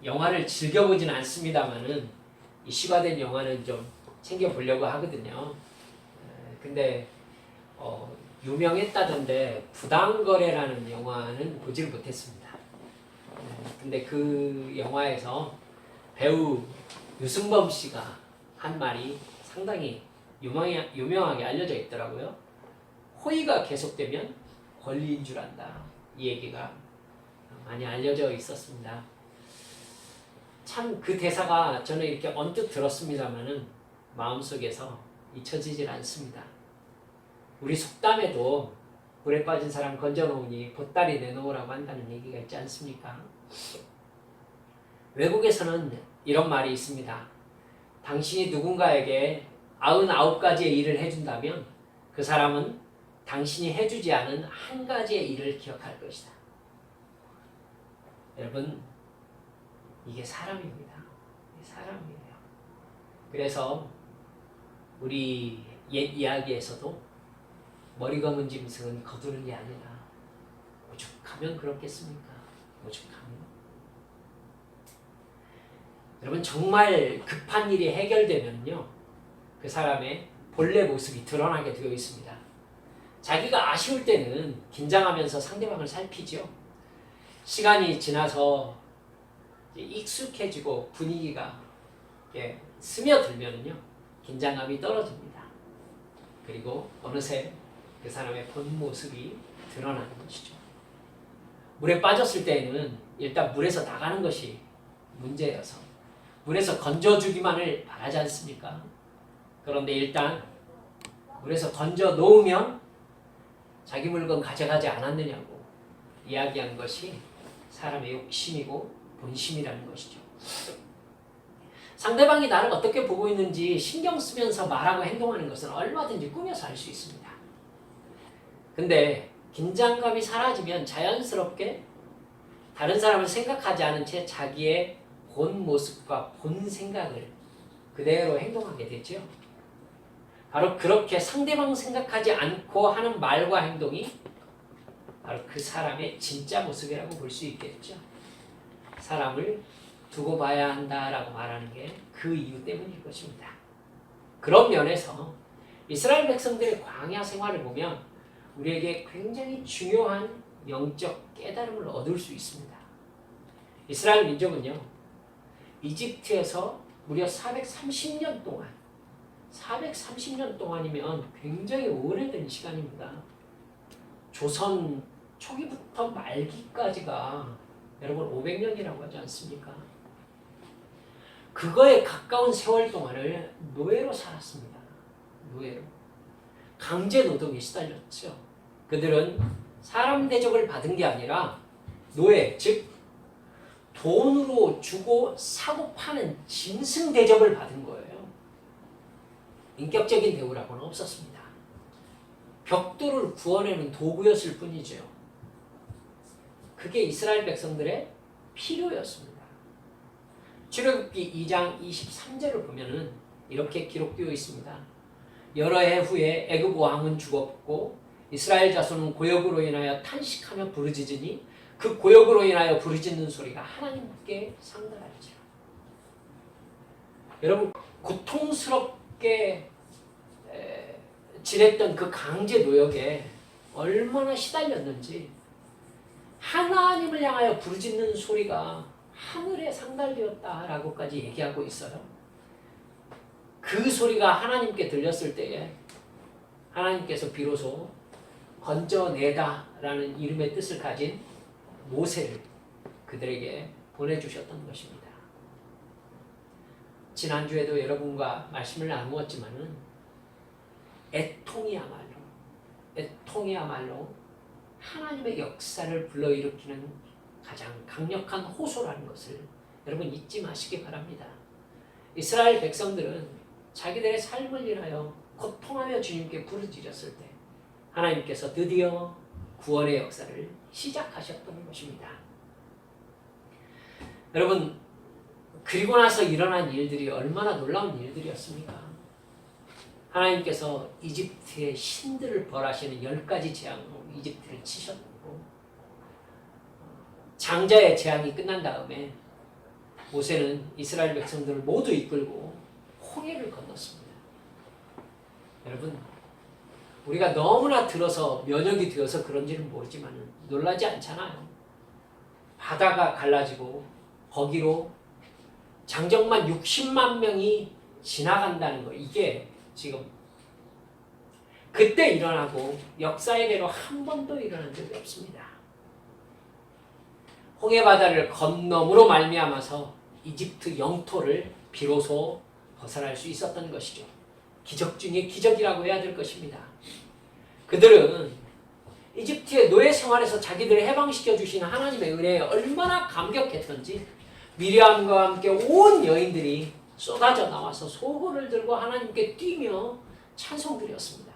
영화를 즐겨보진 않습니다만은 이 시가된 영화는 좀 챙겨보려고 하거든요. 근데 유명했다던데 부당거래라는 영화는 보지를 못했습니다. 근데 그 영화에서 배우 유승범 씨가 한 말이 상당히 유명하게 알려져 있더라고요. 호의가 계속되면 권리인 줄 안다. 이 얘기가 많이 알려져 있었습니다. 참 그 대사가 저는 이렇게 언뜻 들었습니다만은 마음속에서 잊혀지질 않습니다. 우리 속담에도 물에 빠진 사람 건져놓으니 보따리 내놓으라고 한다는 얘기가 있지 않습니까? 외국에서는 이런 말이 있습니다. 당신이 누군가에게 99가지의 일을 해준다면 그 사람은 당신이 해주지 않은 한 가지의 일을 기억할 것이다. 여러분, 이게 사람입니다. 이게 사람이에요. 그래서 우리 옛 이야기에서도 머리 검은 짐승은 거두는 게 아니라 오죽하면 그렇겠습니까? 오죽하면. 여러분, 정말 급한 일이 해결되면요, 그 사람의 본래 모습이 드러나게 되어 있습니다. 자기가 아쉬울 때는 긴장하면서 상대방을 살피죠. 시간이 지나서 익숙해지고 분위기가 스며들면요, 긴장감이 떨어집니다. 그리고 어느새 그 사람의 본 모습이 드러나는 것이죠. 물에 빠졌을 때에는 일단 물에서 나가는 것이 문제여서 물에서 건져주기만을 바라지 않습니까? 그런데 일단 물에서 건져 놓으면 자기 물건 가져가지 않았느냐고 이야기한 것이 사람의 욕심이고 본심이라는 것이죠. 상대방이 나를 어떻게 보고 있는지 신경 쓰면서 말하고 행동하는 것은 얼마든지 꾸며서 할 수 있습니다. 근데 긴장감이 사라지면 자연스럽게 다른 사람을 생각하지 않은 채 자기의 본 모습과 본 생각을 그대로 행동하게 되죠. 바로 그렇게 상대방 생각하지 않고 하는 말과 행동이 바로 그 사람의 진짜 모습이라고 볼 수 있겠죠. 사람을 두고 봐야 한다라고 말하는 게 그 이유 때문일 것입니다. 그런 면에서 이스라엘 백성들의 광야 생활을 보면 우리에게 굉장히 중요한 영적 깨달음을 얻을 수 있습니다. 이스라엘 민족은요, 이집트에서 무려 430년 동안이면 굉장히 오래된 시간입니다. 조선 초기부터 말기까지가 여러분 500년이라고 하지 않습니까? 그거에 가까운 세월 동안을 노예로 살았습니다. 노예로. 강제 노동에 시달렸죠. 그들은 사람 대접을 받은 게 아니라 노예, 즉 돈으로 주고 사고 파는 짐승 대접을 받은 거예요. 인격적인 대우라고는 없었습니다. 벽돌을 구워내는 도구였을 뿐이죠. 그게 이스라엘 백성들의 필요였습니다. 출애굽기 2장 23절을 보면은 이렇게 기록되어 있습니다. 여러 해 후에 애굽 왕은 죽었고 이스라엘 자손은 고역으로 인하여 탄식하며 부르짖으니 그 고역으로 인하여 부르짖는 소리가 하나님께 상달하지라. 여러분, 고통스럽게 지냈던 그 강제 노역에 얼마나 시달렸는지 하나님을 향하여 부르짖는 소리가 하늘에 상달되었다라고까지 얘기하고 있어요. 그 소리가 하나님께 들렸을 때에 하나님께서 비로소 건져내다라는 이름의 뜻을 가진 모세를 그들에게 보내주셨던 것입니다. 지난주에도 여러분과 말씀을 나누었지만은 애통이야말로 하나님의 역사를 불러일으키는 가장 강력한 호소라는 것을 여러분 잊지 마시기 바랍니다. 이스라엘 백성들은 자기들의 삶을 인하여 고통하며 주님께 부르짖었을 때 하나님께서 드디어 구원의 역사를 시작하셨던 것입니다. 여러분, 그리고 나서 일어난 일들이 얼마나 놀라운 일들이었습니까? 하나님께서 이집트의 신들을 벌하시는 10가지 재앙으로 이집트를 치셨고 장자의 재앙이 끝난 다음에 모세는 이스라엘 백성들을 모두 이끌고 홍해를 건넜습니다. 여러분, 우리가 너무나 들어서 면역이 되어서 그런지는 모르지만 놀라지 않잖아요. 바다가 갈라지고 거기로 장정만 60만 명이 지나간다는 거, 이게 지금 그때 일어나고 역사의 대로 한 번도 일어난 적이 없습니다. 홍해바다를 건너므로 말미암아서 이집트 영토를 비로소 벗어날 수 있었던 것이죠. 기적 중에 기적이라고 해야 될 것입니다. 그들은 이집트의 노예 생활에서 자기들을 해방시켜 주신 하나님의 은혜에 얼마나 감격했던지 미리암과 함께 온 여인들이 쏟아져 나와서 소호를 들고 하나님께 뛰며 찬송드렸습니다.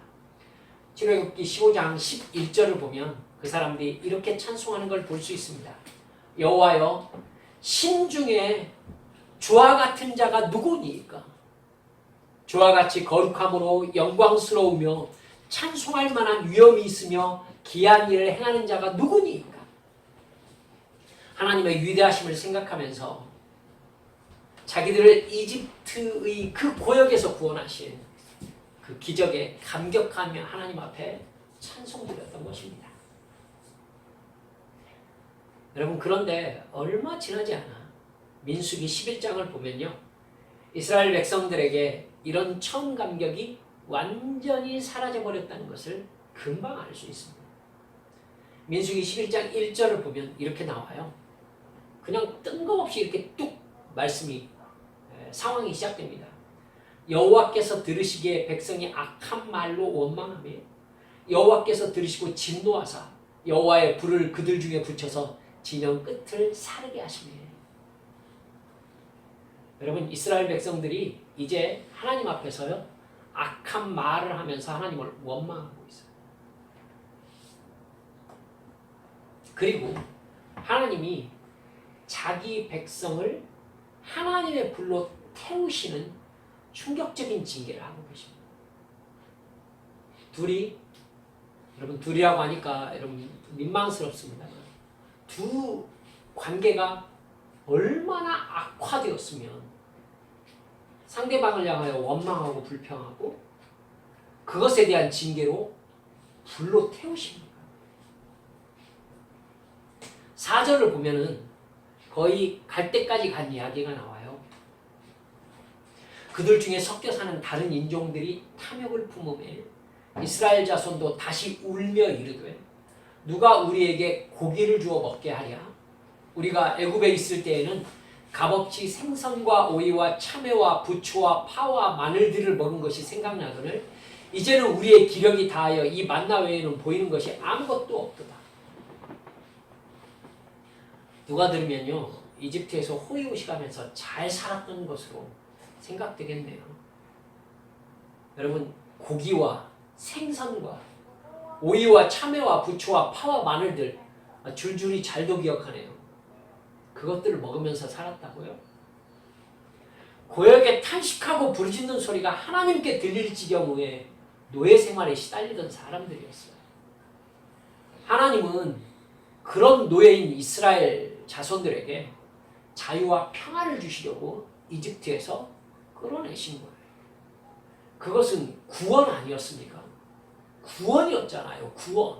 출애굽기 15장 11절을 보면 그 사람들이 이렇게 찬송하는 걸 볼 수 있습니다. 여호와여, 신중에 주와 같은 자가 누구니까? 주와 같이 거룩함으로 영광스러우며 찬송할 만한 위엄이 있으며 기이한 일을 행하는 자가 누구니까? 하나님의 위대하심을 생각하면서 자기들을 이집트의 그 고역에서 구원하신 그 기적에 감격하며 하나님 앞에 찬송드렸던 것입니다. 여러분, 그런데 얼마 지나지 않아 민수기 11장을 보면요, 이스라엘 백성들에게 이런 처음 감격이 완전히 사라져버렸다는 것을 금방 알 수 있습니다. 민수기 11장 1절을 보면 이렇게 나와요. 그냥 뜬금없이 이렇게 뚝 말씀이 상황이 시작됩니다. 여호와께서 들으시기에 백성이 악한 말로 원망하며 여호와께서 들으시고 진노하사 여호와의 불을 그들 중에 붙여서 진영 끝을 사르게 하시네. 여러분, 이스라엘 백성들이 이제 하나님 앞에서요 악한 말을 하면서 하나님을 원망하고 있어요. 그리고 하나님이 자기 백성을 하나님의 불로 태우시는 충격적인 징계를 하고 계십니다. 여러분 둘이라고 하니까 여러분 민망스럽습니다만 두 관계가 얼마나 악화되었으면 상대방을 향하여 원망하고 불평하고 그것에 대한 징계로 불로 태우십니까? 4절을 보면은 거의 갈 때까지 간 이야기가 나와요. 그들 중에 섞여 사는 다른 인종들이 탐욕을 품으며 이스라엘 자손도 다시 울며 이르되 누가 우리에게 고기를 주어 먹게 하랴? 우리가 애굽에 있을 때에는 값없이 생선과 오이와 참외와 부추와 파와 마늘들을 먹은 것이 생각나거늘 이제는 우리의 기력이 다하여 이 만나 외에는 보이는 것이 아무것도 없도다. 누가 들으면요 이집트에서 호의호식하면서 잘 살았던 것으로 생각되겠네요. 여러분, 고기와 생선과 오이와 참외와 부추와 파와 마늘들 줄줄이 잘도 기억하네요. 그것들을 먹으면서 살았다고요? 고역에 탄식하고 부르짖는 소리가 하나님께 들릴 지경에 노예 생활에 시달리던 사람들이었어요. 하나님은 그런 노예인 이스라엘 자손들에게 자유와 평화를 주시려고 이집트에서 끌어내신 거예요. 그것은 구원 아니었습니까? 구원이었잖아요. 구원.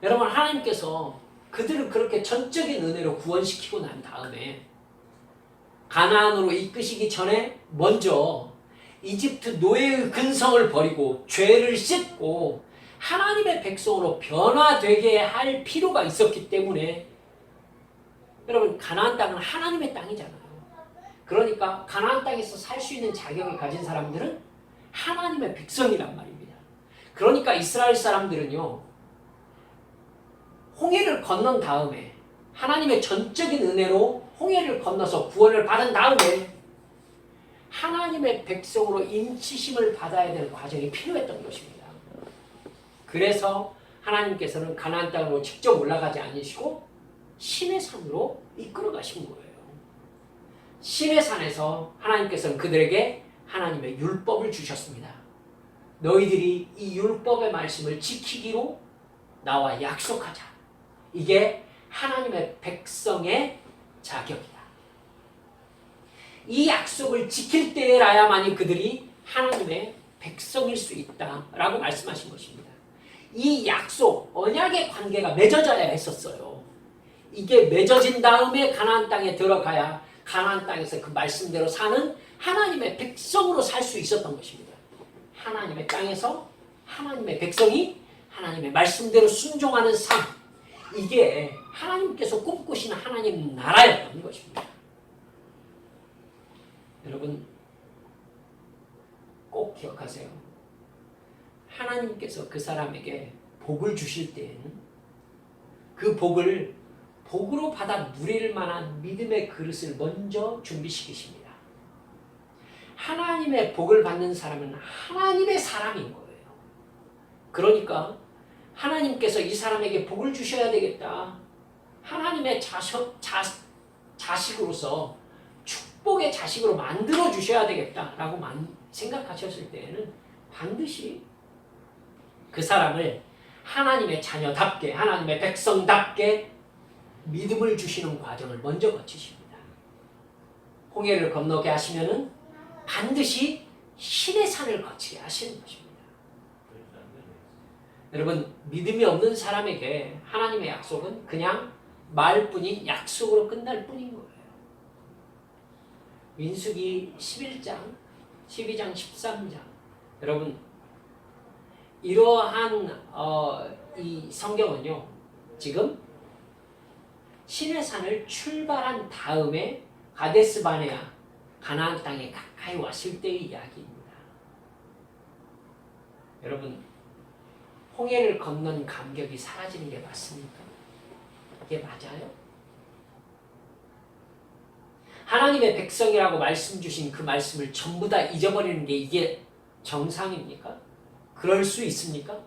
여러분, 하나님께서 그들을 그렇게 전적인 은혜로 구원시키고 난 다음에 가나안으로 이끄시기 전에 먼저 이집트 노예의 근성을 버리고 죄를 씻고 하나님의 백성으로 변화되게 할 필요가 있었기 때문에 여러분, 가나안 땅은 하나님의 땅이잖아요. 그러니까 가나안 땅에서 살 수 있는 자격을 가진 사람들은 하나님의 백성이란 말입니다. 그러니까 이스라엘 사람들은요 홍해를 건넌 다음에 하나님의 전적인 은혜로 홍해를 건너서 구원을 받은 다음에 하나님의 백성으로 인치심을 받아야 될 과정이 필요했던 것입니다. 그래서 하나님께서는 가나안 땅으로 직접 올라가지 않으시고 신의 산으로 이끌어 가신 거예요. 신의 산에서 하나님께서는 그들에게 하나님의 율법을 주셨습니다. 너희들이 이 율법의 말씀을 지키기로 나와 약속하자. 이게 하나님의 백성의 자격이다. 이 약속을 지킬 때라야만이 그들이 하나님의 백성일 수 있다라고 말씀하신 것입니다. 이 약속, 언약의 관계가 맺어져야 했었어요. 이게 맺어진 다음에 가나안 땅에 들어가야 가나안 땅에서 그 말씀대로 사는 하나님의 백성으로 살 수 있었던 것입니다. 하나님의 땅에서 하나님의 백성이 하나님의 말씀대로 순종하는 삶, 이게 하나님께서 꿈꾸시는 하나님 나라였던 것입니다. 여러분 꼭 기억하세요. 하나님께서 그 사람에게 복을 주실 때에는 그 복을 복으로 받아 누릴 만한 믿음의 그릇을 먼저 준비시키십니다. 하나님의 복을 받는 사람은 하나님의 사람인 거예요. 그러니까 하나님께서 이 사람에게 복을 주셔야 되겠다. 하나님의 자식으로서 축복의 자식으로 만들어 주셔야 되겠다라고 생각하셨을 때에는 반드시 그 사람을 하나님의 자녀답게, 하나님의 백성답게 믿음을 주시는 과정을 먼저 거치십니다. 홍해를 건너게 하시면은 반드시 신의 산을 거치게 하시는 것입니다. 여러분, 믿음이 없는 사람에게 하나님의 약속은 그냥 말뿐인 약속으로 끝날 뿐인 거예요. 민수기 11장, 12장, 13장. 여러분, 이러한 이 성경은요, 지금 신의 산을 출발한 다음에 가데스 바네아 가나안 땅에 가까이 왔을 때의 이야기입니다. 여러분, 홍해를 건넌 감격이 사라지는 게 맞습니까? 이게 맞아요? 하나님의 백성이라고 말씀 주신 그 말씀을 전부 다 잊어버리는 게 이게 정상입니까? 그럴 수 있습니까?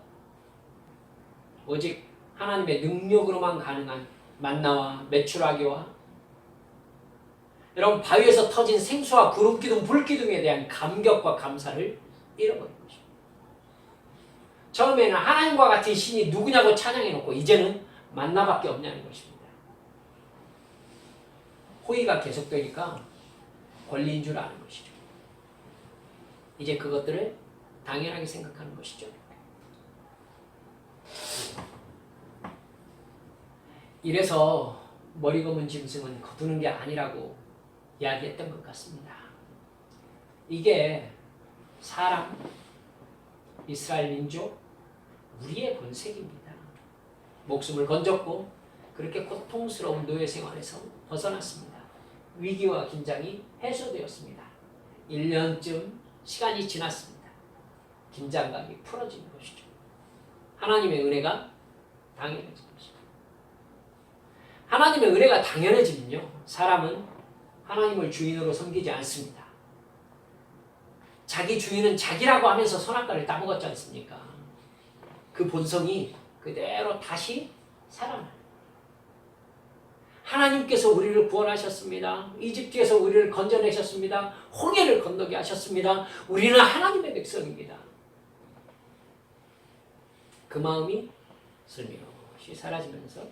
오직 하나님의 능력으로만 가능한 만나와 메추라기와 여러분 바위에서 터진 생수와 구름기둥, 불기둥에 대한 감격과 감사를 잃어버린 것입니다. 처음에는 하나님과 같은 신이 누구냐고 찬양해놓고 이제는 만나밖에 없냐는 것입니다. 호의가 계속되니까 권리인 줄 아는 것이죠. 이제 그것들을 당연하게 생각하는 것이죠. 이래서 머리 검은 짐승은 거두는 게 아니라고 이야기했던 것 같습니다. 이게 사람, 이스라엘 민족, 우리의 본색입니다. 목숨을 건졌고 그렇게 고통스러운 노예 생활에서 벗어났습니다. 위기와 긴장이 해소되었습니다. 1년쯤 시간이 지났습니다. 긴장감이 풀어진 것이죠. 하나님의 은혜가 당연해진 것입니다. 하나님의 은혜가 당연해지면요, 사람은 하나님을 주인으로 섬기지 않습니다. 자기 주인은 자기라고 하면서 선악과를 따먹었지 않습니까? 그 본성이 그대로 다시 살아나요. 하나님께서 우리를 구원하셨습니다. 이집트에서 우리를 건져내셨습니다. 홍해를 건너게 하셨습니다. 우리는 하나님의 백성입니다. 그 마음이 슬며시 사라지면서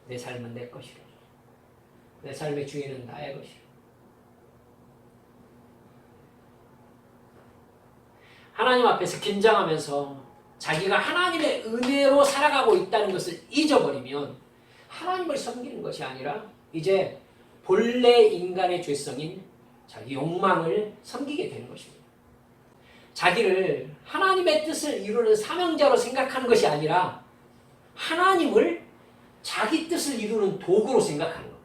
내 삶은 내 것이라. 내 삶의 주인은 나의 것이라. 하나님 앞에서 긴장하면서 자기가 하나님의 은혜로 살아가고 있다는 것을 잊어버리면 하나님을 섬기는 것이 아니라 이제 본래 인간의 죄성인 자기 욕망을 섬기게 되는 것입니다. 자기를 하나님의 뜻을 이루는 사명자로 생각하는 것이 아니라 하나님을 자기 뜻을 이루는 도구로 생각하는 겁니다.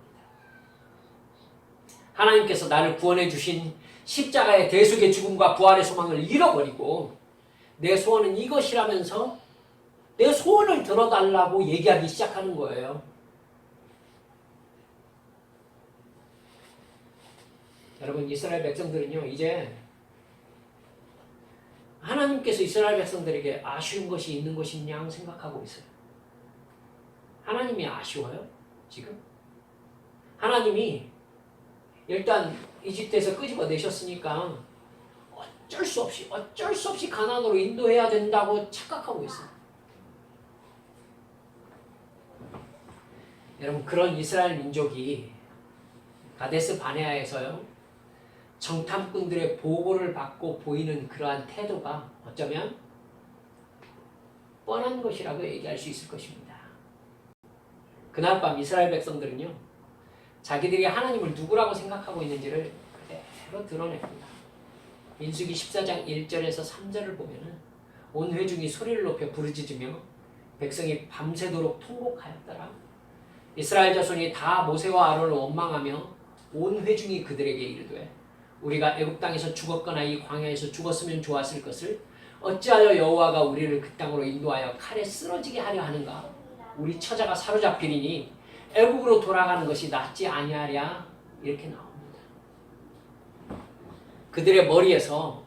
하나님께서 나를 구원해 주신 십자가의 대속의 죽음과 부활의 소망을 잃어버리고 내 소원은 이것이라면서 내 소원을 들어달라고 얘기하기 시작하는 거예요. 여러분, 이스라엘 백성들은요, 이제 하나님께서 이스라엘 백성들에게 아쉬운 것이 있는 것이냐 생각하고 있어요. 하나님이 아쉬워요? 지금? 하나님이 일단 이집트에서 끄집어내셨으니까 어쩔 수 없이 가나안으로 인도해야 된다고 착각하고 있어요. 여러분 그런 이스라엘 민족이 가데스 바네아에서요 정탐꾼들의 보고를 받고 보이는 그러한 태도가 어쩌면 뻔한 것이라고 얘기할 수 있을 것입니다. 그날 밤 이스라엘 백성들은요 자기들이 하나님을 누구라고 생각하고 있는지를 그대로 드러냅니다. 민수기 14장 1절에서 3절을 보면은 온 회중이 소리를 높여 부르짖으며 백성이 밤새도록 통곡하였더라. 이스라엘 자손이 다 모세와 아론을 원망하며 온 회중이 그들에게 이르되 우리가 애굽 땅에서 죽었거나 이 광야에서 죽었으면 좋았을 것을 어찌하여 여호와가 우리를 그 땅으로 인도하여 칼에 쓰러지게 하려 하는가? 우리 처자가 사로잡히리니 애굽으로 돌아가는 것이 낫지 아니하랴? 이렇게 나옵니다. 그들의 머리에서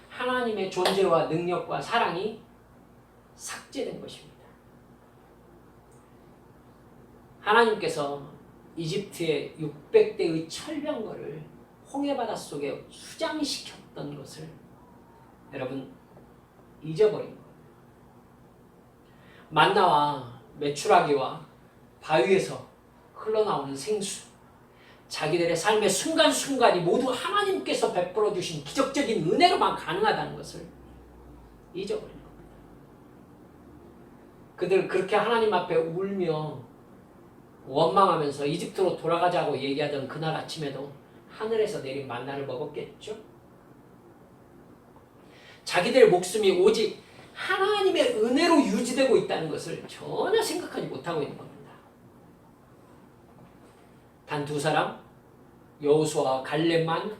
하나님의 존재와 능력과 사랑이 삭제된 것입니다. 하나님께서 이집트의 600대의 철병거를 홍해바다 속에 수장시켰던 것을 여러분 잊어버린 거예요. 만나와 메추라기와 바위에서 흘러나오는 생수, 자기들의 삶의 순간순간이 모두 하나님께서 베풀어 주신 기적적인 은혜로만 가능하다는 것을 잊어버린 겁니다. 그들 그렇게 하나님 앞에 울며 원망하면서 이집트로 돌아가자고 얘기하던 그날 아침에도 하늘에서 내린 만나를 먹었겠죠? 자기들의 목숨이 오직 하나님의 은혜로 유지되고 있다는 것을 전혀 생각하지 못하고 있는 겁니다. 단 두 사람, 여호수아와 갈렙만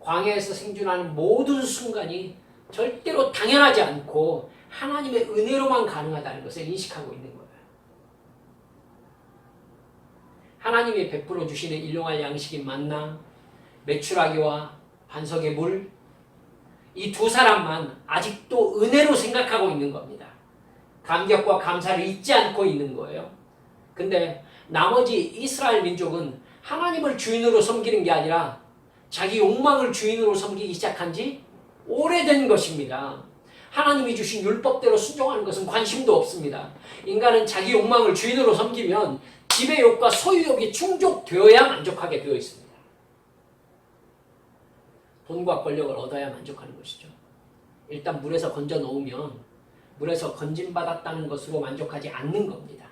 광야에서 생존하는 모든 순간이 절대로 당연하지 않고 하나님의 은혜로만 가능하다는 것을 인식하고 있는 거예요. 하나님이 베풀어 주시는 일용할 양식인 만나, 메추라기와 반석의 물, 이 두 사람만 아직도 은혜로 생각하고 있는 겁니다. 감격과 감사를 잊지 않고 있는 거예요. 근데 나머지 이스라엘 민족은 하나님을 주인으로 섬기는 게 아니라 자기 욕망을 주인으로 섬기기 시작한 지 오래된 것입니다. 하나님이 주신 율법대로 순종하는 것은 관심도 없습니다. 인간은 자기 욕망을 주인으로 섬기면 지배욕과 소유욕이 충족되어야 만족하게 되어 있습니다. 돈과 권력을 얻어야 만족하는 것이죠. 일단 물에서 건져 놓으면 물에서 건짐받았다는 것으로 만족하지 않는 겁니다.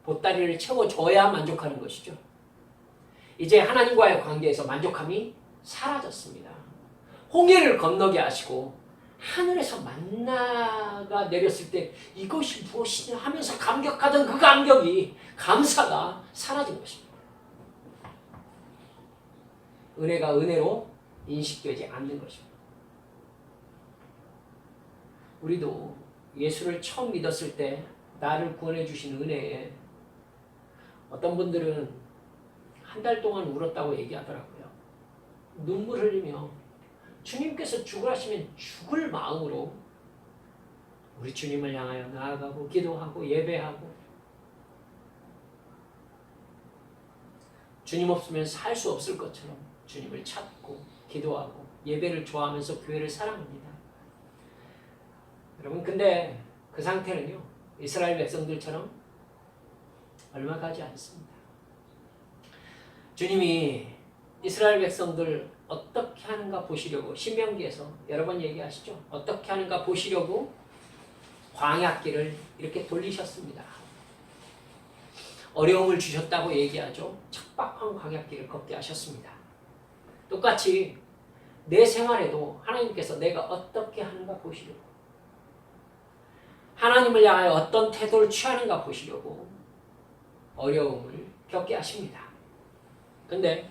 보따리를 채워줘야 만족하는 것이죠. 이제 하나님과의 관계에서 만족함이 사라졌습니다. 홍해를 건너게 하시고 하늘에서 만나가 내렸을 때 이것이 무엇이냐 하면서 감격하던 그 감격이, 감사가 사라진 것입니다. 은혜가 은혜로 인식되지 않는 것입니다. 우리도 예수를 처음 믿었을 때 나를 구원해 주신 은혜에 어떤 분들은 한 달 동안 울었다고 얘기하더라고요. 눈물 흘리며 주님께서 죽으라시면 죽을 마음으로 우리 주님을 향하여 나아가고 기도하고 예배하고, 주님 없으면 살 수 없을 것처럼 주님을 찾고 기도하고 예배를 좋아하면서 교회를 사랑합니다. 여러분, 근데 그 상태는요, 이스라엘 백성들처럼 얼마 가지 않습니다. 주님이 이스라엘 백성들 어떻게 하는가 보시려고 신명기에서 여러 번 얘기하시죠. 어떻게 하는가 보시려고 광야길을 이렇게 돌리셨습니다. 어려움을 주셨다고 얘기하죠. 척박한 광야길을 걷게 하셨습니다. 똑같이 내 생활에도 하나님께서 내가 어떻게 하는가 보시려고, 하나님을 향하여 어떤 태도를 취하는가 보시려고 어려움을 겪게 하십니다. 근데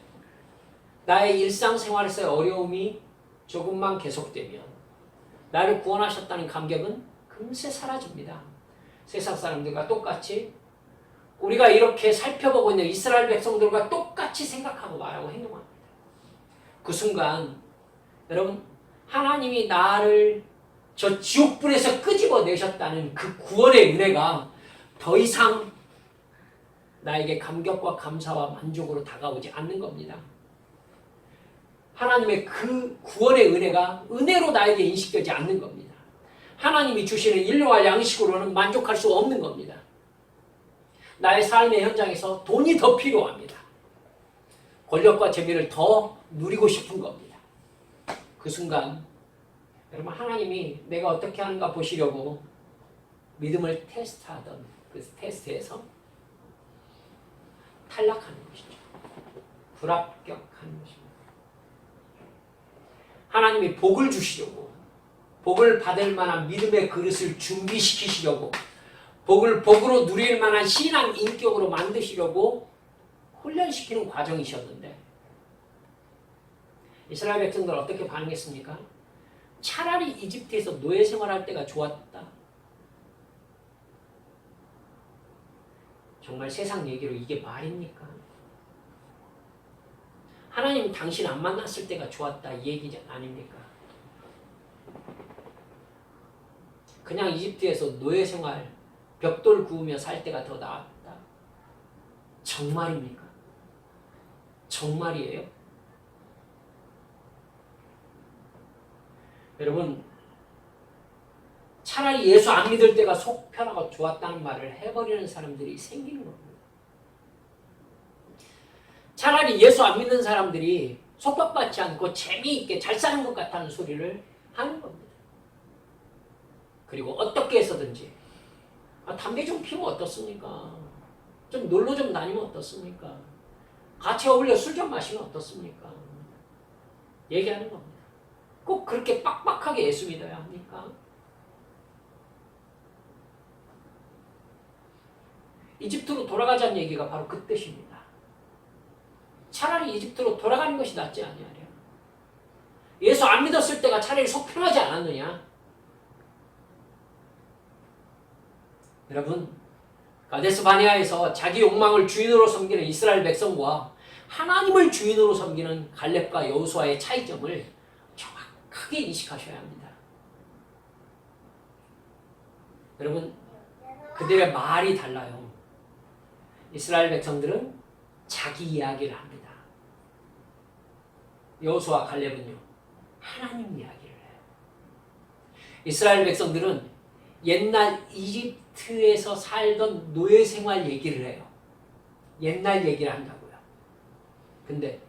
나의 일상생활에서의 어려움이 조금만 계속되면 나를 구원하셨다는 감격은 금세 사라집니다. 세상 사람들과 똑같이, 우리가 이렇게 살펴보고 있는 이스라엘 백성들과 똑같이 생각하고 말하고 행동합니다. 그 순간 여러분, 하나님이 나를 저 지옥불에서 끄집어내셨다는 그 구원의 은혜가 더 이상 나에게 감격과 감사와 만족으로 다가오지 않는 겁니다. 하나님의 그 구원의 은혜가 은혜로 나에게 인식되지 않는 겁니다. 하나님이 주시는 일용할 양식으로는 만족할 수 없는 겁니다. 나의 삶의 현장에서 돈이 더 필요합니다. 권력과 재미를 더 누리고 싶은 겁니다. 그 순간 여러분 하나님이 내가 어떻게 하는가 보시려고 믿음을 테스트하던 그 테스트에서 탈락하는 것이죠. 불합격하는 것입니다. 하나님이 복을 주시려고 복을 받을 만한 믿음의 그릇을 준비시키시려고 복을 복으로 누릴 만한 신앙 인격으로 만드시려고 훈련시키는 과정이셨는데 이스라엘 백성들 어떻게 반응했습니까? 차라리 이집트에서 노예 생활할 때가 좋았다. 정말 세상 얘기로 이게 말입니까? 하나님 당신 안 만났을 때가 좋았다 이 얘기 아닙니까? 그냥 이집트에서 노예 생활 벽돌 구우며 살 때가 더 나았다. 정말입니까? 정말이에요? 여러분 차라리 예수 안 믿을 때가 속 편하고 좋았다는 말을 해버리는 사람들이 생기는 겁니다. 차라리 예수 안 믿는 사람들이 속박받지 않고 재미있게 잘 사는 것 같다는 소리를 하는 겁니다. 그리고 어떻게 해서든지 담배 좀 피우면 어떻습니까? 좀 놀러 좀 다니면 어떻습니까? 같이 어울려 술 좀 마시면 어떻습니까? 얘기하는 겁니다. 꼭 그렇게 빡빡하게 예수 믿어야 합니까? 이집트로 돌아가자는 얘기가 바로 그 뜻입니다. 차라리 이집트로 돌아가는 것이 낫지 아니하랴. 예수 안 믿었을 때가 차라리 속 편하지 않았느냐? 여러분 가데스 바네아에서 자기 욕망을 주인으로 섬기는 이스라엘 백성과 하나님을 주인으로 섬기는 갈렙과 여호수아의 차이점을 정확하게 인식하셔야 합니다. 여러분 그들의 말이 달라요. 이스라엘 백성들은 자기 이야기를 합니다. 여호수아 갈렙은요 하나님 이야기를 해요. 이스라엘 백성들은 옛날 이집트에서 살던 노예 생활 얘기를 해요. 옛날 얘기를 한다고요. 근데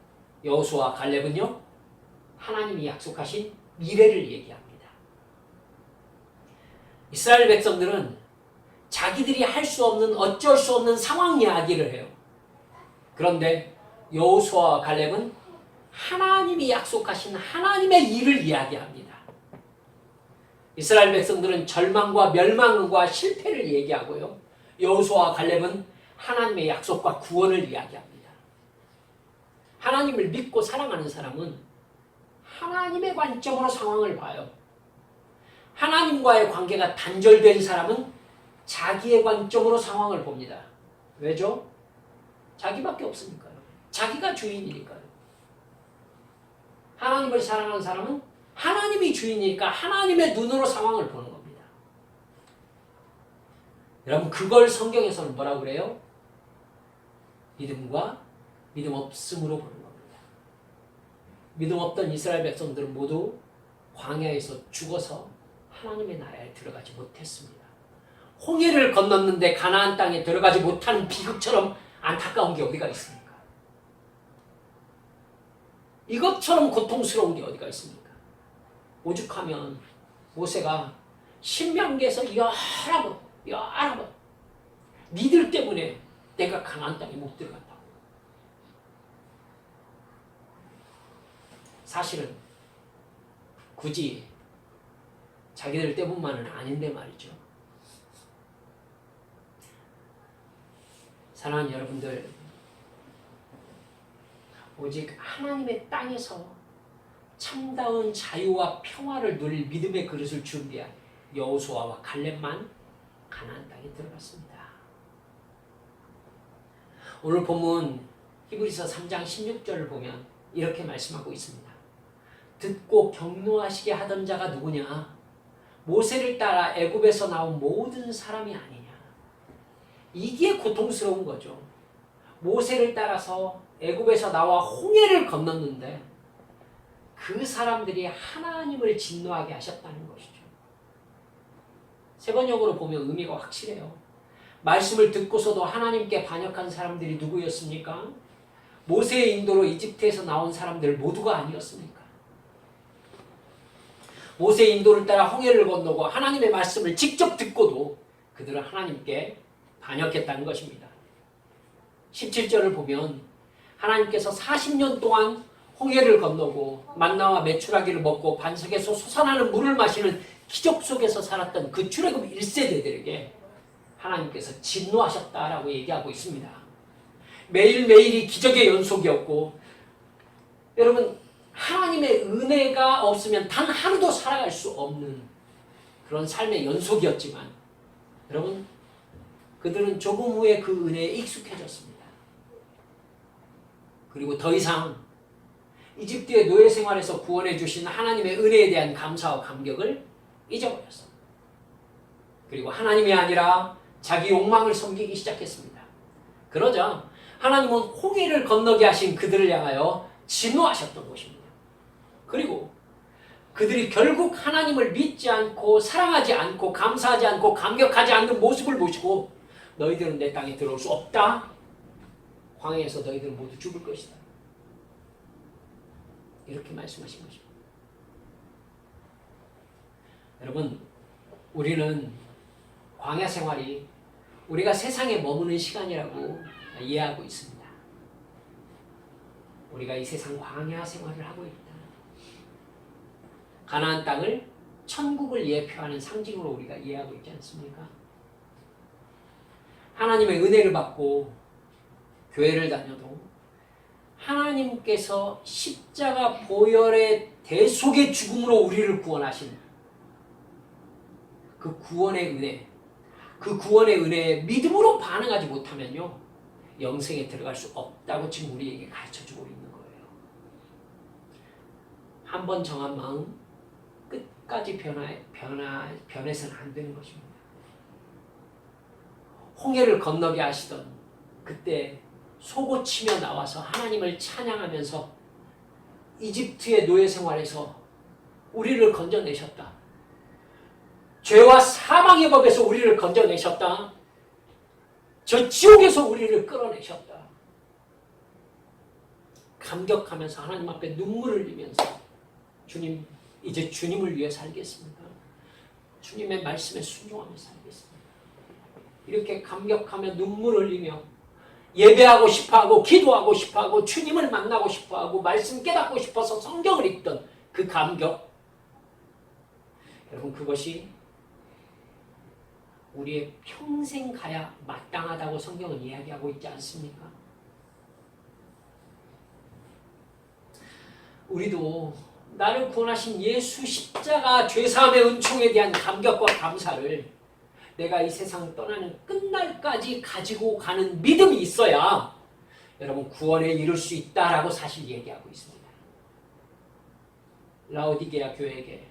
여호수아 갈렙은요 하나님이 약속하신 미래를 얘기합니다. 이스라엘 백성들은 자기들이 할 수 없는 어쩔 수 없는 상황 이야기를 해요. 그런데 여호수아와 갈렙은 하나님이 약속하신 하나님의 일을 이야기합니다. 이스라엘 백성들은 절망과 멸망과 실패를 얘기하고요. 여호수아와 갈렙은 하나님의 약속과 구원을 이야기합니다. 하나님을 믿고 사랑하는 사람은 하나님의 관점으로 상황을 봐요. 하나님과의 관계가 단절된 사람은 자기의 관점으로 상황을 봅니다. 왜죠? 자기밖에 없으니까요. 자기가 주인이니까요. 하나님을 사랑하는 사람은 하나님이 주인이니까 하나님의 눈으로 상황을 보는 겁니다. 여러분 그걸 성경에서는 뭐라고 그래요? 믿음과 믿음 없음으로 보는 겁니다. 믿음 없던 이스라엘 백성들은 모두 광야에서 죽어서 하나님의 나라에 들어가지 못했습니다. 홍해를 건넜는데 가나안 땅에 들어가지 못하는 비극처럼 안타까운 게 어디가 있습니까? 이것처럼 고통스러운 게 어디가 있습니까? 오죽하면 모세가 신명기에서 여러 번 니들 때문에 내가 가나안 땅에 못 들어갔다고. 사실은 굳이 자기들 때문만은 아닌데 말이죠. 사랑하는 여러분들, 오직 하나님의 땅에서 참다운 자유와 평화를 누릴 믿음의 그릇을 준비한 여호수아와 갈렙만 가나안 땅에 들어갔습니다. 오늘 본문 히브리서 3장 16절을 보면 이렇게 말씀하고 있습니다. 듣고 경노하시게 하던 자가 누구냐? 모세를 따라 애굽에서 나온 모든 사람이 아니냐. 이게 고통스러운 거죠. 모세를 따라서 애굽에서 나와 홍해를 건넜는데 그 사람들이 하나님을 진노하게 하셨다는 것이죠. 세 번역으로 보면 의미가 확실해요. 말씀을 듣고서도 하나님께 반역한 사람들이 누구였습니까? 모세의 인도로 이집트에서 나온 사람들 모두가 아니었습니까? 모세의 인도를 따라 홍해를 건너고 하나님의 말씀을 직접 듣고도 그들은 하나님께 반역했다는 것입니다. 17절을 보면 하나님께서 40년 동안 홍해를 건너고 만나와 메추라기를 먹고 반석에서 솟아나는 물을 마시는 기적 속에서 살았던 그 출애굽 1세대들에게 하나님께서 진노하셨다라고 얘기하고 있습니다. 매일매일이 기적의 연속이었고, 여러분 하나님의 은혜가 없으면 단 하루도 살아갈 수 없는 그런 삶의 연속이었지만, 여러분 그들은 조금 후에 그 은혜에 익숙해졌습니다. 그리고 더 이상 이집트의 노예 생활에서 구원해 주신 하나님의 은혜에 대한 감사와 감격을 잊어버렸습니다. 그리고 하나님이 아니라 자기 욕망을 섬기기 시작했습니다. 그러자 하나님은 홍해를 건너게 하신 그들을 향하여 진노하셨던 것입니다. 그리고 그들이 결국 하나님을 믿지 않고 사랑하지 않고 감사하지 않고 감격하지 않는 모습을 보시고 너희들은 내 땅에 들어올 수 없다. 광야에서 너희들은 모두 죽을 것이다. 이렇게 말씀하신 것입니다. 여러분, 우리는 광야 생활이 우리가 세상에 머무는 시간이라고 이해하고 있습니다. 우리가 이 세상 광야 생활을 하고 있다. 가나안 땅을 천국을 예표하는 상징으로 우리가 이해하고 있지 않습니까? 하나님의 은혜를 받고 교회를 다녀도 하나님께서 십자가 보혈의 대속의 죽음으로 우리를 구원하신 그 구원의 은혜, 그 구원의 은혜에 믿음으로 반응하지 못하면요, 영생에 들어갈 수 없다고 지금 우리에게 가르쳐주고 있는 거예요. 한번 정한 마음 끝까지 변해서는 안 되는 것입니다. 홍해를 건너게 하시던 그때 속옷치며 나와서 하나님을 찬양하면서 이집트의 노예 생활에서 우리를 건져내셨다. 죄와 사망의 법에서 우리를 건져내셨다. 저 지옥에서 우리를 끌어내셨다. 감격하면서 하나님 앞에 눈물을 흘리면서 주님, 이제 주님을 위해 살겠습니다. 주님의 말씀에 순종하며 살겠습니다. 이렇게 감격하며 눈물을 흘리며 예배하고 싶어하고 기도하고 싶어하고 주님을 만나고 싶어하고 말씀 깨닫고 싶어서 성경을 읽던 그 감격, 여러분 그것이 우리의 평생 가야 마땅하다고 성경은 이야기하고 있지 않습니까? 우리도 나를 구원하신 예수 십자가 죄사함의 은총에 대한 감격과 감사를 내가 이 세상 떠나는 끝날까지 가지고 가는 믿음이 있어야 여러분 구원에 이룰 수 있다라고 사실 얘기하고 있습니다. 라오디게아 교회에게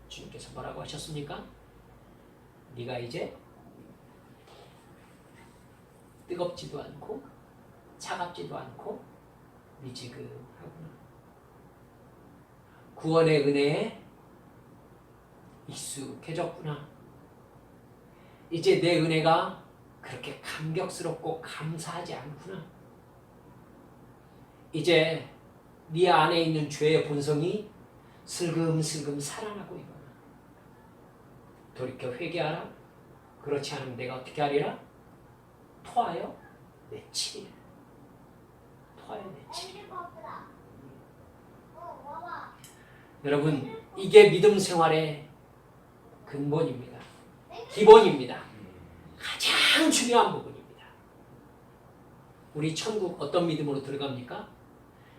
주님께서 뭐라고 하셨습니까? 네가 이제 뜨겁지도 않고 차갑지도 않고 미지근하구나. 구원의 은혜에 익숙해졌구나. 이제 내 은혜가 그렇게 감격스럽고 감사하지 않구나. 이제 네 안에 있는 죄의 본성이 슬금슬금 살아나고 있구나. 돌이켜 회개하라. 그렇지 않으면 내가 어떻게 하리라? 토하여 내치리라. 토하여 내치리라. 여러분, 이게 믿음 생활의 근본입니다. 기본입니다. 가장 중요한 부분입니다. 우리 천국 어떤 믿음으로 들어갑니까?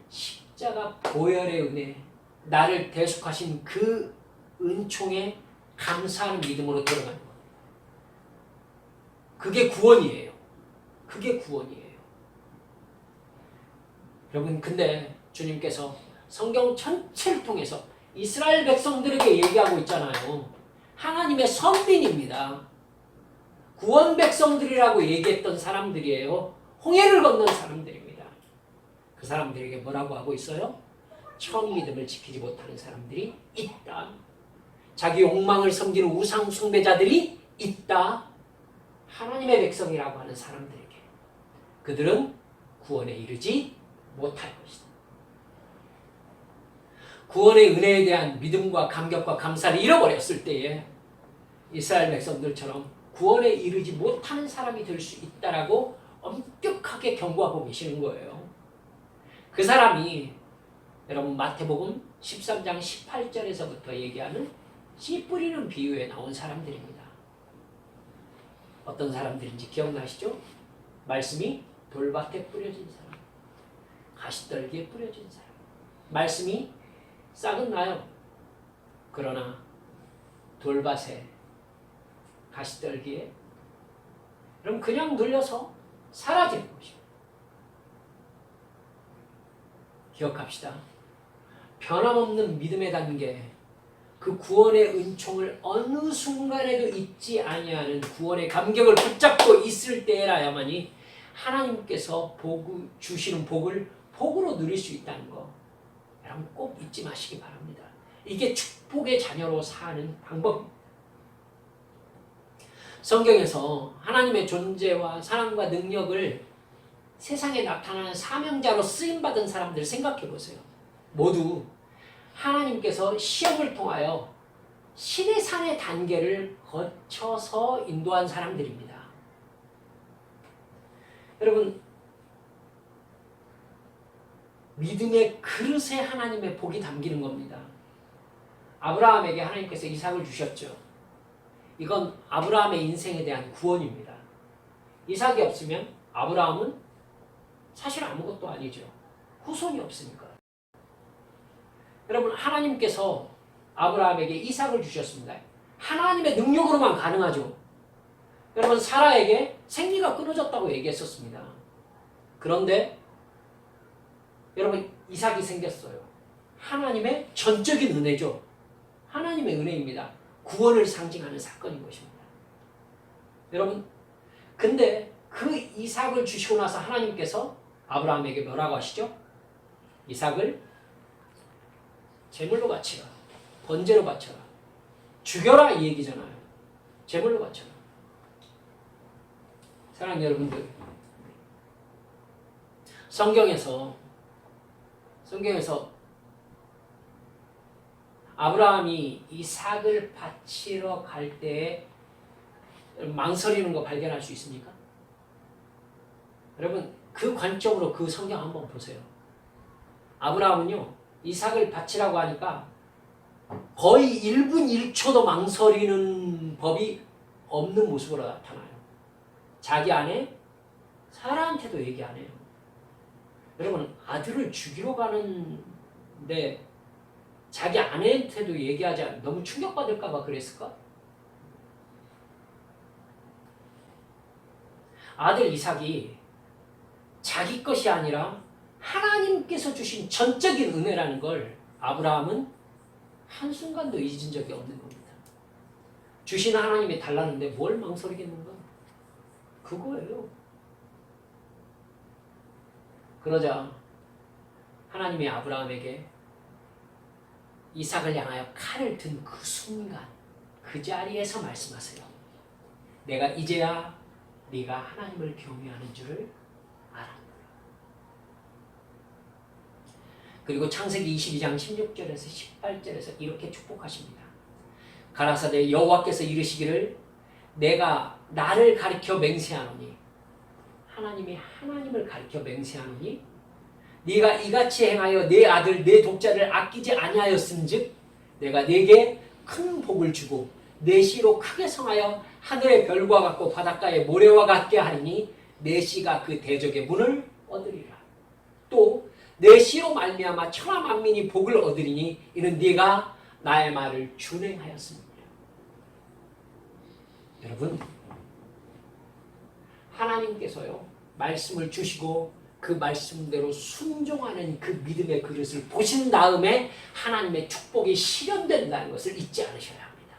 십자가 보혈의 은혜, 나를 대속하신 그 은총에 감사하는 믿음으로 들어가는 겁니다. 그게 구원이에요. 그게 구원이에요. 여러분, 근데 주님께서 성경 전체를 통해서 이스라엘 백성들에게 얘기하고 있잖아요. 하나님의 선민입니다. 구원 백성들이라고 얘기했던 사람들이에요. 홍해를 건넌 사람들입니다. 그 사람들에게 뭐라고 하고 있어요? 처음 믿음을 지키지 못하는 사람들이 있다. 자기 욕망을 섬기는 우상 숭배자들이 있다. 하나님의 백성이라고 하는 사람들에게 그들은 구원에 이르지 못할 것이다. 구원의 은혜에 대한 믿음과 감격과 감사를 잃어버렸을 때에 이스라엘 백성들처럼 구원에 이르지 못하는 사람이 될 수 있다라고 엄격하게 경고하고 계시는 거예요. 그 사람이 여러분 마태복음 13장 18절에서부터 얘기하는 씨 뿌리는 비유에 나온 사람들입니다. 어떤 사람들인지 기억나시죠? 말씀이 돌밭에 뿌려진 사람, 가시떨기에 뿌려진 사람. 말씀이 싹은 나요. 그러나 돌밭에 가시떨기에 그럼 그냥 눌려서 사라지는 것입니다. 기억합시다. 변함없는 믿음의 단계, 그 구원의 은총을 어느 순간에도 잊지 아니하는 구원의 감격을 붙잡고 있을 때라야만이 하나님께서 주시는 복을 복으로 누릴 수 있다는 거 여러분 꼭 잊지 마시기 바랍니다. 이게 축복의 자녀로 사는 방법입니다. 성경에서 하나님의 존재와 사랑과 능력을 세상에 나타나는 사명자로 쓰임받은 사람들 생각해 보세요. 모두 하나님께서 시험을 통하여 신의 산의 단계를 거쳐서 인도한 사람들입니다. 여러분, 믿음의 그릇에 하나님의 복이 담기는 겁니다. 아브라함에게 하나님께서 이삭을 주셨죠. 이건 아브라함의 인생에 대한 구원입니다. 이삭이 없으면 아브라함은 사실 아무것도 아니죠. 후손이 없으니까. 여러분, 하나님께서 아브라함에게 이삭을 주셨습니다. 하나님의 능력으로만 가능하죠. 여러분, 사라에게 생리가 끊어졌다고 얘기했었습니다. 그런데 여러분, 이삭이 생겼어요. 하나님의 전적인 은혜죠. 하나님의 은혜입니다. 구원을 상징하는 사건인 것입니다. 여러분, 근데 그 이삭을 주시고 나서 하나님께서 아브라함에게 뭐라고 하시죠? 이삭을 제물로 바치라. 번제로 바쳐라. 죽여라 이 얘기잖아요. 제물로 바쳐라. 사랑하는 여러분들, 성경에서 아브라함이 이삭을 바치러 갈 때에 망설이는 거 발견할 수 있습니까? 여러분, 그 관점으로 그 성경 한번 보세요. 아브라함은요, 이삭을 바치라고 하니까 거의 1분 1초도 망설이는 법이 없는 모습으로 나타나요. 자기 아내 사라한테도 얘기 안 해요. 여러분, 아들을 죽이러 가는데 자기 아내한테도 얘기하지 않아. 너무 충격받을까 봐 그랬을까? 아들 이삭이 자기 것이 아니라 하나님께서 주신 전적인 은혜라는 걸 아브라함은 한순간도 잊은 적이 없는 겁니다. 주신 하나님이 달랐는데 뭘 망설이겠는가? 그거예요. 그러자 하나님이 아브라함에게 이삭을 향하여 칼을 든 그 순간 그 자리에서 말씀하세요. 내가 이제야 네가 하나님을 경외하는 줄을 알았노라. 그리고 창세기 22장 16절에서 18절에서 이렇게 축복하십니다. 가라사대 여호와께서 이르시기를 내가 나를 가리켜 맹세하노니, 하나님이 하나님을 가리켜 맹세하노니 네가 이같이 행하여 내 아들 내 독자를 아끼지 아니하였음즉 내가 네게 큰 복을 주고 내 씨로 크게 성하여 하늘의 별과 같고 바닷가의 모래와 같게 하리니 내 씨가 그 대적의 문을 얻으리라. 또 내 씨로 말미암아 천하 만민이 복을 얻으리니 이는 네가 나의 말을 준행하였습니다. 여러분, 하나님께서요 말씀을 주시고 그 말씀대로 순종하는 그 믿음의 그릇을 보신 다음에 하나님의 축복이 실현된다는 것을 잊지 않으셔야 합니다.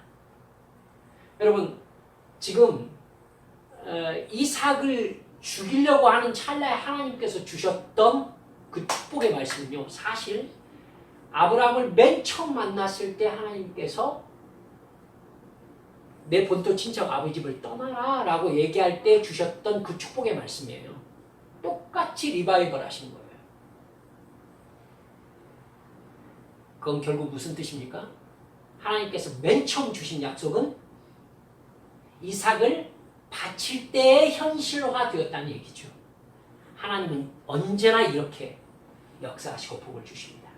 여러분, 지금 이삭을 죽이려고 하는 찰나에 하나님께서 주셨던 그 축복의 말씀은요, 사실 아브라함을 맨 처음 만났을 때 하나님께서 내 본토 친척 아버지 집을 떠나라 라고 얘기할 때 주셨던 그 축복의 말씀이에요. 똑같이 리바이벌 하신 거예요. 그건 결국 무슨 뜻입니까? 하나님께서 맨 처음 주신 약속은 이삭을 바칠 때에 현실화되었다는 얘기죠. 하나님은 언제나 이렇게 역사하시고 복을 주십니다.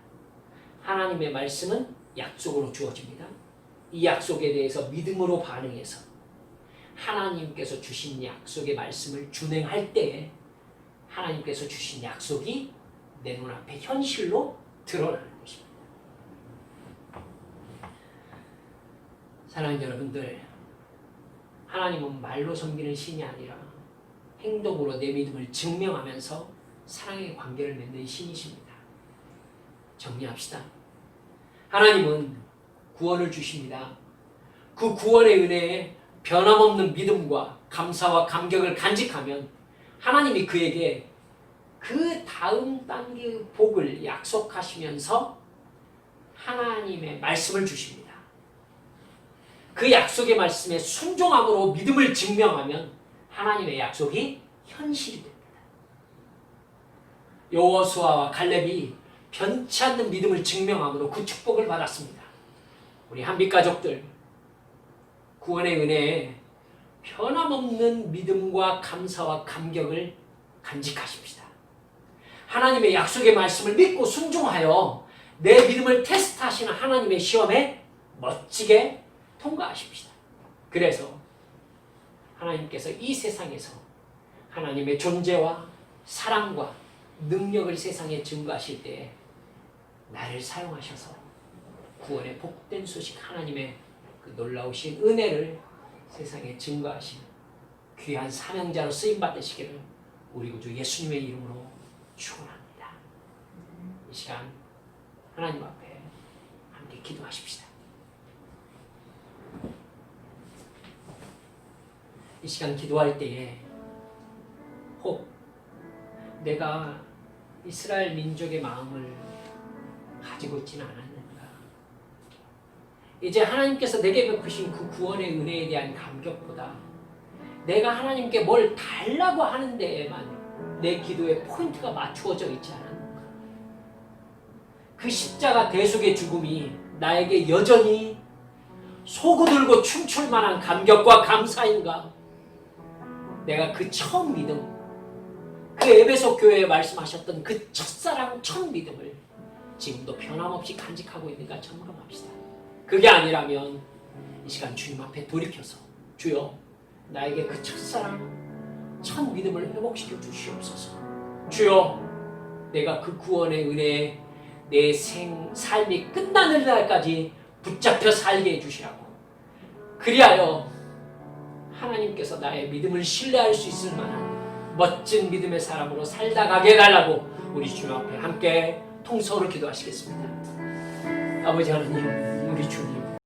하나님의 말씀은 약속으로 주어집니다. 이 약속에 대해서 믿음으로 반응해서 하나님께서 주신 약속의 말씀을 준행할 때에 하나님께서 주신 약속이 내 눈앞에 현실로 드러나는 것입니다. 사랑하는 여러분들, 하나님은 말로 섬기는 신이 아니라 행동으로 내 믿음을 증명하면서 사랑의 관계를 맺는 신이십니다. 정리합시다. 하나님은 구원을 주십니다. 그 구원의 은혜에 변함없는 믿음과 감사와 감격을 간직하면 하나님이 그에게 그 다음 단계의 복을 약속하시면서 하나님의 말씀을 주십니다. 그 약속의 말씀에 순종함으로 믿음을 증명하면 하나님의 약속이 현실이 됩니다. 여호수아와 갈렙이 변치 않는 믿음을 증명함으로 그 축복을 받았습니다. 우리 한빛 가족들, 구원의 은혜에 변함없는 믿음과 감사와 감격을 간직하십시다. 하나님의 약속의 말씀을 믿고 순종하여 내 믿음을 테스트하시는 하나님의 시험에 멋지게 통과하십시다. 그래서 하나님께서 이 세상에서 하나님의 존재와 사랑과 능력을 세상에 증거하실 때에 나를 사용하셔서 구원의 복된 소식, 하나님의 그 놀라우신 은혜를 세상에 증거하시는 귀한 사명자로 쓰임받으시기를 우리 구주 예수님의 이름으로 축원합니다. 이 시간 하나님 앞에 함께 기도하십시다. 이 시간 기도할 때에 혹 내가 이스라엘 민족의 마음을 가지고 있지는 않았는가? 이제 하나님께서 내게 베푸신 그 구원의 은혜에 대한 감격보다 내가 하나님께 뭘 달라고 하는 데에만 내 기도의 포인트가 맞추어져 있지 않았는가? 그 십자가 대속의 죽음이 나에게 여전히 소고들고 춤출 만한 감격과 감사인가? 내가 그 처음 믿음, 그 에베소 교회에 말씀하셨던 그 첫사랑 첫 믿음을 지금도 변함없이 간직하고 있는가 점검합시다. 그게 아니라면 이 시간 주님 앞에 돌이켜서 주여 나에게 그 첫사랑 첫 믿음을 회복시켜 주시옵소서. 주여 내가 그 구원의 은혜에 내 삶이 끝나는 날까지 붙잡혀 살게 해주시라고. 그리하여 하나님께서 나의 믿음을 신뢰할 수 있을 만한 멋진 믿음의 사람으로 살다 가게 해달라고 우리 주님 앞에 함께 통성으로 기도하시겠습니다. 아버지 하나님, 우리 주님,